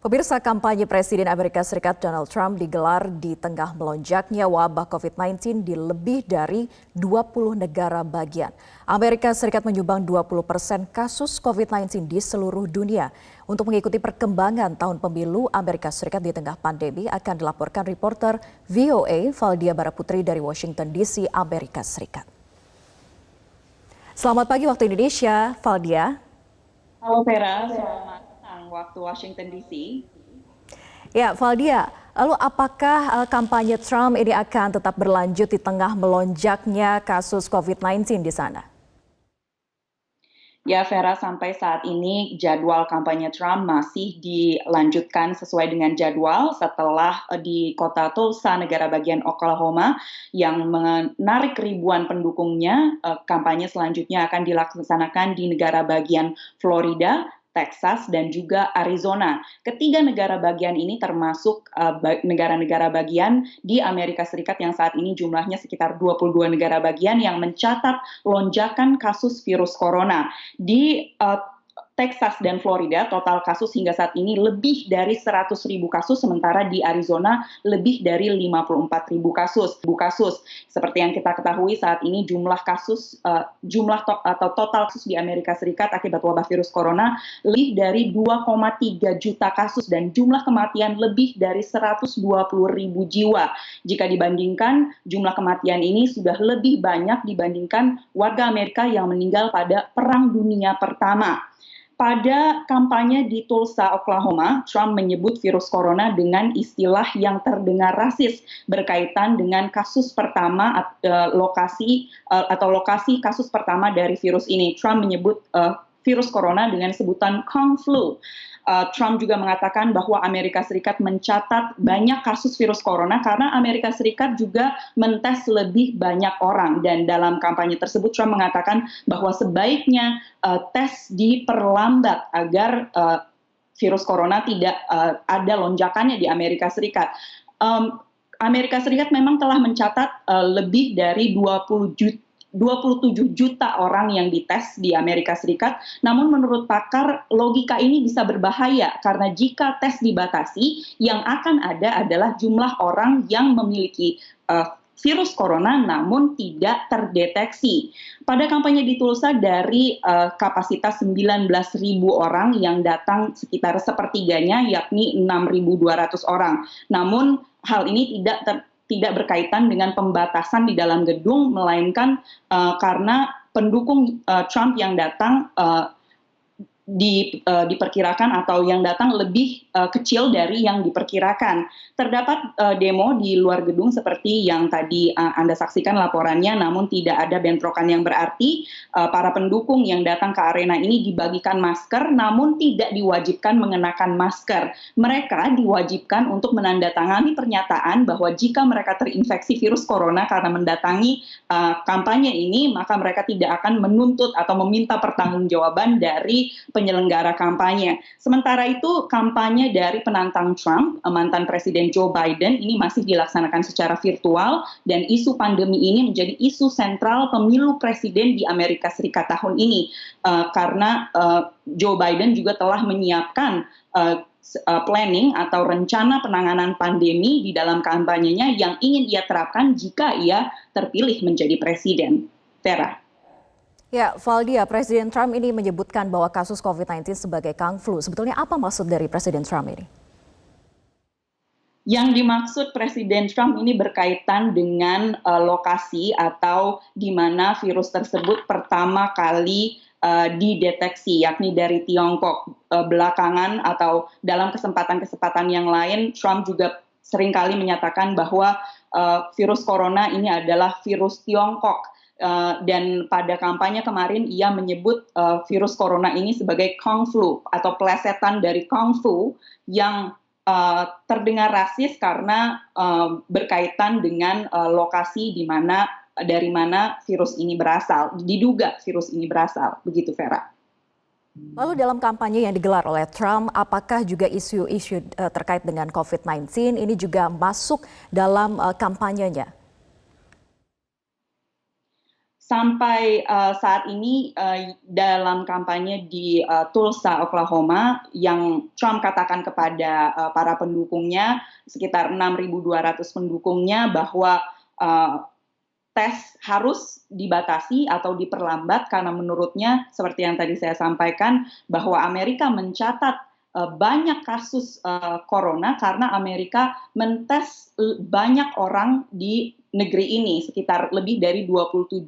Pemirsa, kampanye Presiden Amerika Serikat Donald Trump digelar di tengah melonjaknya wabah COVID-19 di lebih dari 20 negara bagian. Amerika Serikat menyumbang 20% kasus COVID-19 di seluruh dunia. Untuk mengikuti perkembangan tahun pemilu Amerika Serikat di tengah pandemi akan dilaporkan reporter VOA Valdia Baraputri dari Washington DC, Amerika Serikat. Selamat pagi waktu Indonesia, Valdia. Halo Vera, selamat petang waktu Washington DC. Ya, Valdia, lalu apakah kampanye Trump ini akan tetap berlanjut di tengah melonjaknya kasus COVID-19 di sana? Ya Vera, sampai saat ini jadwal kampanye Trump masih dilanjutkan sesuai dengan jadwal setelah di kota Tulsa, negara bagian Oklahoma, yang menarik ribuan pendukungnya. Kampanye selanjutnya akan dilaksanakan di negara bagian Florida, Texas, dan juga Arizona. Ketiga negara bagian ini termasuk negara-negara bagian di Amerika Serikat yang saat ini jumlahnya sekitar 22 negara bagian yang mencatat lonjakan kasus virus corona. Di Texas dan Florida, total kasus hingga saat ini lebih dari 100.000 kasus, sementara di Arizona lebih dari 54.000 kasus. Seperti yang kita ketahui saat ini jumlah atau total kasus di Amerika Serikat akibat wabah virus corona lebih dari 2,3 juta kasus dan jumlah kematian lebih dari 120.000 jiwa. Jika dibandingkan, jumlah kematian ini sudah lebih banyak dibandingkan warga Amerika yang meninggal pada Perang Dunia Pertama. Pada kampanye di Tulsa, Oklahoma, Trump menyebut virus corona dengan istilah yang terdengar rasis berkaitan dengan kasus pertama lokasi kasus pertama dari virus ini. Trump menyebut virus corona dengan sebutan Kung Flu. Trump juga mengatakan bahwa Amerika Serikat mencatat banyak kasus virus corona karena Amerika Serikat juga mentes lebih banyak orang. Dan dalam kampanye tersebut Trump mengatakan bahwa sebaiknya tes diperlambat agar virus corona tidak ada lonjakannya di Amerika Serikat. Amerika Serikat memang telah mencatat lebih dari 27 juta orang yang dites di Amerika Serikat. Namun menurut pakar, logika ini bisa berbahaya karena jika tes dibatasi, yang akan ada adalah jumlah orang yang memiliki virus corona namun tidak terdeteksi. Pada kampanye di Tulsa dari kapasitas 19.000 orang yang datang sekitar sepertiganya yakni 6.200 orang. Namun hal ini tidak berkaitan dengan pembatasan di dalam gedung, melainkan karena pendukung Trump yang datang diperkirakan atau yang datang lebih kecil dari yang diperkirakan. Terdapat demo di luar gedung seperti yang tadi Anda saksikan laporannya, namun tidak ada bentrokan yang berarti. Para pendukung yang datang ke arena ini dibagikan masker, namun tidak diwajibkan mengenakan masker. Mereka diwajibkan untuk menandatangani pernyataan bahwa jika mereka terinfeksi virus corona karena mendatangi kampanye ini, maka mereka tidak akan menuntut atau meminta pertanggungjawaban dari penyelenggara kampanye. Sementara itu, kampanye dari penantang Trump, mantan Presiden Joe Biden, ini masih dilaksanakan secara virtual dan isu pandemi ini menjadi isu sentral pemilu presiden di Amerika Serikat tahun ini. Karena Joe Biden juga telah menyiapkan planning atau rencana penanganan pandemi di dalam kampanyenya yang ingin ia terapkan jika ia terpilih menjadi presiden. Vera. Ya, Valdia, Presiden Trump ini menyebutkan bahwa kasus COVID-19 sebagai Kung Flu. Sebetulnya apa maksud dari Presiden Trump ini? Yang dimaksud Presiden Trump ini berkaitan dengan lokasi atau di mana virus tersebut pertama kali dideteksi, yakni dari Tiongkok. Belakangan atau dalam kesempatan-kesempatan yang lain, Trump juga seringkali menyatakan bahwa virus corona ini adalah virus Tiongkok. Dan pada kampanye kemarin ia menyebut virus corona ini sebagai Kung Flu atau plesetan dari Kung Fu yang terdengar rasis karena berkaitan dengan lokasi dari mana virus ini berasal, diduga virus ini berasal, begitu Vera. Lalu dalam kampanye yang digelar oleh Trump, apakah juga isu-isu terkait dengan COVID-19 ini juga masuk dalam kampanyenya? Sampai saat ini dalam kampanye di Tulsa, Oklahoma, yang Trump katakan kepada para pendukungnya, sekitar 6.200 pendukungnya, bahwa uh, tes harus dibatasi atau diperlambat karena menurutnya, seperti yang tadi saya sampaikan, bahwa Amerika mencatat banyak kasus corona karena Amerika mentes banyak orang di negeri ini. Sekitar lebih dari 27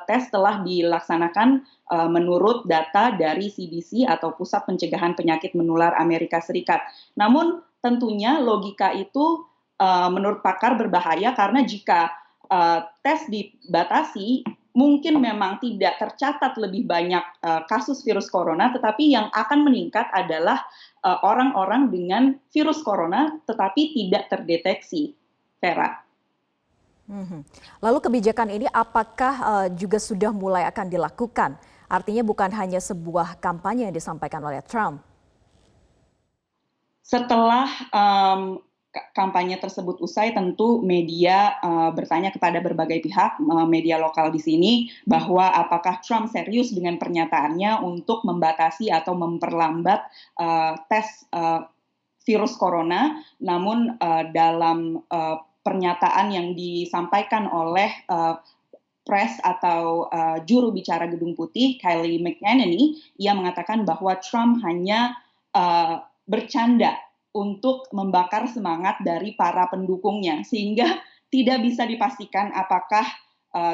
tes telah dilaksanakan menurut data dari CDC atau Pusat Pencegahan Penyakit Menular Amerika Serikat. Namun tentunya logika itu menurut pakar berbahaya, karena jika tes dibatasi, mungkin memang tidak tercatat lebih banyak kasus virus corona, tetapi yang akan meningkat adalah orang-orang dengan virus corona tetapi tidak terdeteksi, Vera. Lalu kebijakan ini apakah juga sudah mulai akan dilakukan? Artinya bukan hanya sebuah kampanye yang disampaikan oleh Trump. Setelah kampanye tersebut usai, tentu media bertanya kepada berbagai pihak, media lokal di sini, bahwa apakah Trump serius dengan pernyataannya untuk membatasi atau memperlambat tes virus corona. Namun dalam pernyataan yang disampaikan oleh pres atau juru bicara Gedung Putih, Kylie McEnany, ia mengatakan bahwa Trump hanya bercanda untuk membakar semangat dari para pendukungnya, sehingga tidak bisa dipastikan apakah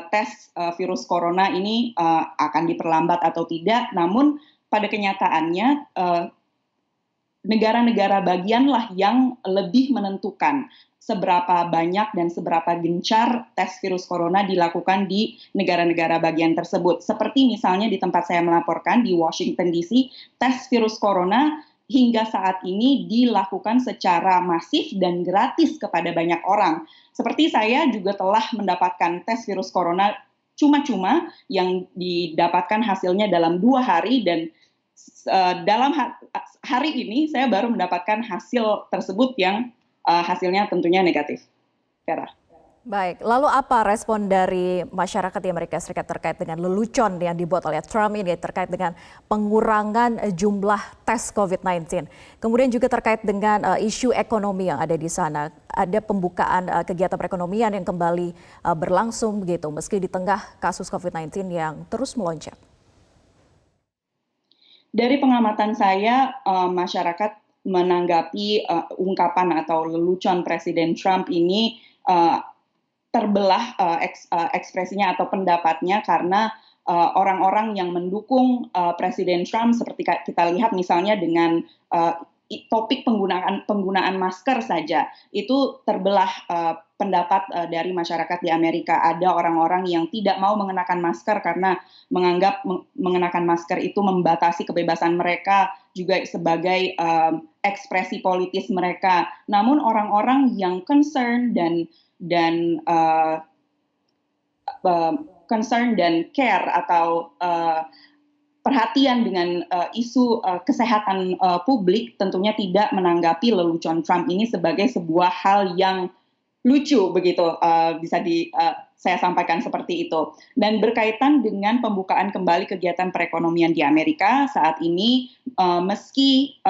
tes virus corona ini akan diperlambat atau tidak. Namun pada kenyataannya negara-negara bagianlah yang lebih menentukan seberapa banyak dan seberapa gencar tes virus corona dilakukan di negara-negara bagian tersebut. Seperti misalnya di tempat saya melaporkan di Washington DC, tes virus corona hingga saat ini dilakukan secara masif dan gratis kepada banyak orang. Seperti saya juga telah mendapatkan tes virus corona cuma-cuma yang didapatkan hasilnya dalam 2 hari, dan dalam hari ini saya baru mendapatkan hasil tersebut yang hasilnya tentunya negatif. Vera. Baik, lalu apa respon dari masyarakat di Amerika Serikat terkait dengan lelucon yang dibuat oleh Trump ini terkait dengan pengurangan jumlah tes COVID-19. Kemudian juga terkait dengan isu ekonomi yang ada di sana. Ada pembukaan kegiatan perekonomian yang kembali berlangsung begitu meski di tengah kasus COVID-19 yang terus melonjak. Dari pengamatan saya, masyarakat menanggapi ungkapan atau lelucon Presiden Trump ini terbelah ekspresinya atau pendapatnya, karena orang-orang yang mendukung Presiden Trump, seperti kita lihat misalnya dengan topik penggunaan masker saja, itu terbelah pendapat dari masyarakat di Amerika. Ada orang-orang yang tidak mau mengenakan masker karena menganggap mengenakan masker itu membatasi kebebasan mereka, juga sebagai ekspresi politis mereka. Namun orang-orang yang concern concern dan care atau perhatian dengan isu kesehatan publik tentunya tidak menanggapi lelucon Trump ini sebagai sebuah hal yang lucu begitu, bisa saya sampaikan seperti itu. Dan berkaitan dengan pembukaan kembali kegiatan perekonomian di Amerika saat ini, meski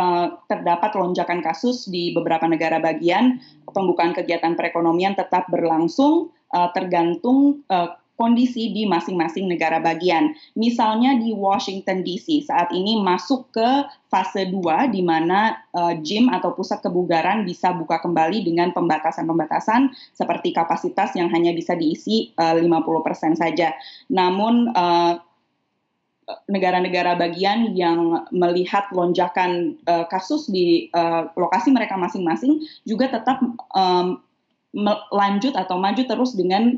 terdapat lonjakan kasus di beberapa negara bagian, pembukaan kegiatan perekonomian tetap berlangsung tergantung kondisi di masing-masing negara bagian. Misalnya di Washington DC saat ini masuk ke fase 2, di mana gym atau pusat kebugaran bisa buka kembali dengan pembatasan-pembatasan seperti kapasitas yang hanya bisa diisi 50% saja. Namun negara-negara bagian yang melihat lonjakan kasus di lokasi mereka masing-masing juga tetap lanjut atau maju terus dengan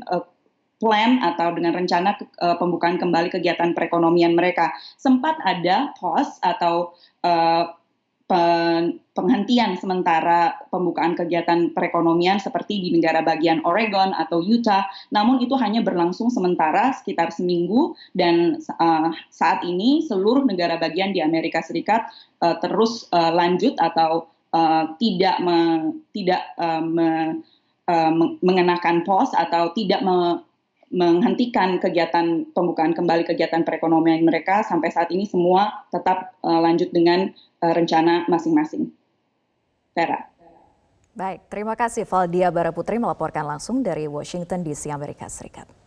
plan atau dengan rencana pembukaan kembali kegiatan perekonomian mereka. Sempat ada pause atau penghentian sementara pembukaan kegiatan perekonomian seperti di negara bagian Oregon atau Utah, namun itu hanya berlangsung sementara sekitar seminggu, dan saat ini seluruh negara bagian di Amerika Serikat terus lanjut atau tidak mengenakan pause atau tidak menghentikan kegiatan pembukaan kembali kegiatan perekonomian mereka. Sampai saat ini semua tetap lanjut dengan rencana masing-masing. Vera. Baik, terima kasih Valdia Baraputri melaporkan langsung dari Washington DC, Amerika Serikat.